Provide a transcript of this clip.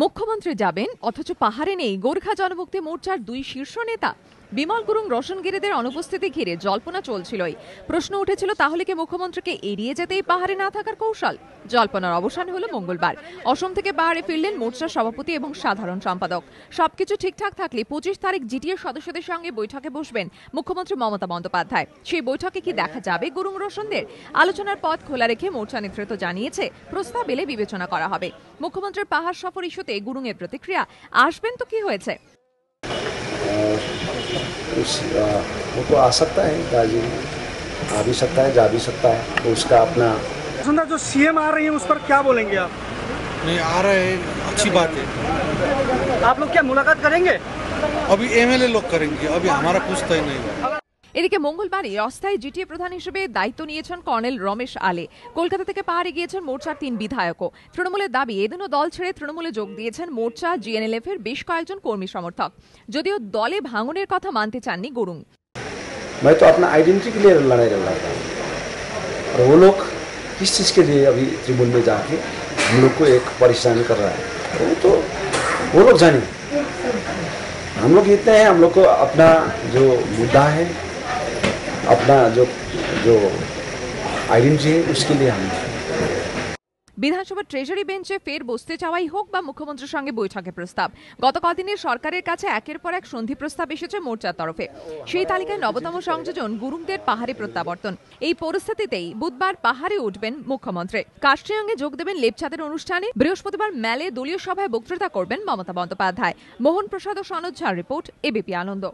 মুখ্যমন্ত্রী যাবেন অথচ পাহাড়ে নেই গোর্খা জনমুক্তি মোর্চার দুই শীর্ষ নেতা। বিমল গুরুং রোশনগিরিদের অনুপস্থিতি ঘিরে জল্পনা চলছিলই। প্রশ্ন উঠেছিল তাহলে কি মুখ্যমন্ত্রীকে এড়িয়ে যেতেই পাহাড়ে না থাকার কৌশল? জল্পনার অবসান হলো মঙ্গলবার। অসম থেকে পাহাড়ে ফিরলেন মোর্চার সভাপতি এবং সাধারণ সম্পাদক। সবকিছু ঠিকঠাক থাকলে 25 তারিখ জিটিএ সদস্যদের সঙ্গে বৈঠকে বসবেন মুখ্যমন্ত্রী মমতা বন্দ্যোপাধ্যায়। সেই বৈঠকে কি দেখা যাবে গুরুং রোশনদের? আলোচনার পথ খোলা রেখে মোর্চা নেতৃত্ব জানিয়েছে প্রস্তাব এলে বিবেচনা করা হবে। মুখ্যমন্ত্রীর পাহাড় সফর ইস্যুতে গুরুং এর প্রতিক্রিয়া, আসবেন তো কি হয়েছে? वो तो आ सकता है, दार्जिलिंग आ भी सकता है, जा भी सकता है, तो उसका अपना। जो सीएम आ रही है उस पर क्या बोलेंगे आप? नहीं आ रहे हैं, अच्छी बात है। आप लोग क्या मुलाकात करेंगे? अभी एमएलए लोग करेंगे, अभी हमारा कुछ तय नहीं हुआ। এদিকে মঙ্গলবারই অস্থায়ী জিটিএ প্রধান হিসেবে দায়িত্ব নিয়েছেন কর্নেল রমেশ আলে। কলকাতা থেকে পাহাড়ে গিয়েছেন মোর্চার 3 বিধায়কও। তৃণমূলের দাবি এদিনও দল ছেড়ে তৃণমূলে যোগ দিয়েছেন মোর্চা জিএনএলএফ এর বেশ কয়েকজন কর্মী সমর্থক। যদিও দলে ভাঙনের কথা মানতে চাননি গুরুং। मैं तो अपना आइडेंटिटी के लिए लड़ाई लड़ रहा था, और वो लोग किस चीज़ के लिए अभी त्रिभुवन में जाके हम लोग को एक परेशान कर रहा है, वो लोग जाने। हम लोग इतने हैं, हम लोग को अपना जो मुद्दा है, अपना जो आइडेंटिटी है, उसके लिए हम বিধানসভার ট্রেজারি বেঞ্চে ফের বসতে চাওয়াই হোক বা মুখ্যমন্ত্রীর সঙ্গে বৈঠকে প্রস্তাব, গত কদিনের সরকারের কাছে একের পর এক সন্ধি প্রস্তাব এসেছে মোর্চার তরফে। সেই তালিকায় নবতম সংযোজন গুরুংদের পাহাড়ে প্রত্যাবর্তন। এই পরিস্থিতিতেই বুধবার পাহাড়ে উঠবেন মুখ্যমন্ত্রী। কাস্ট্রিয়াঙ্গে যোগ দেবেন লেপচাঁদের অনুষ্ঠানে। বৃহস্পতিবার ম্যালে দলীয় সভায় বক্তৃতা করবেন মমতা বন্দ্যোপাধ্যায়। মোহন প্রসাদ ও সনদ ঝার রিপোর্ট, এবিপি আনন্দ।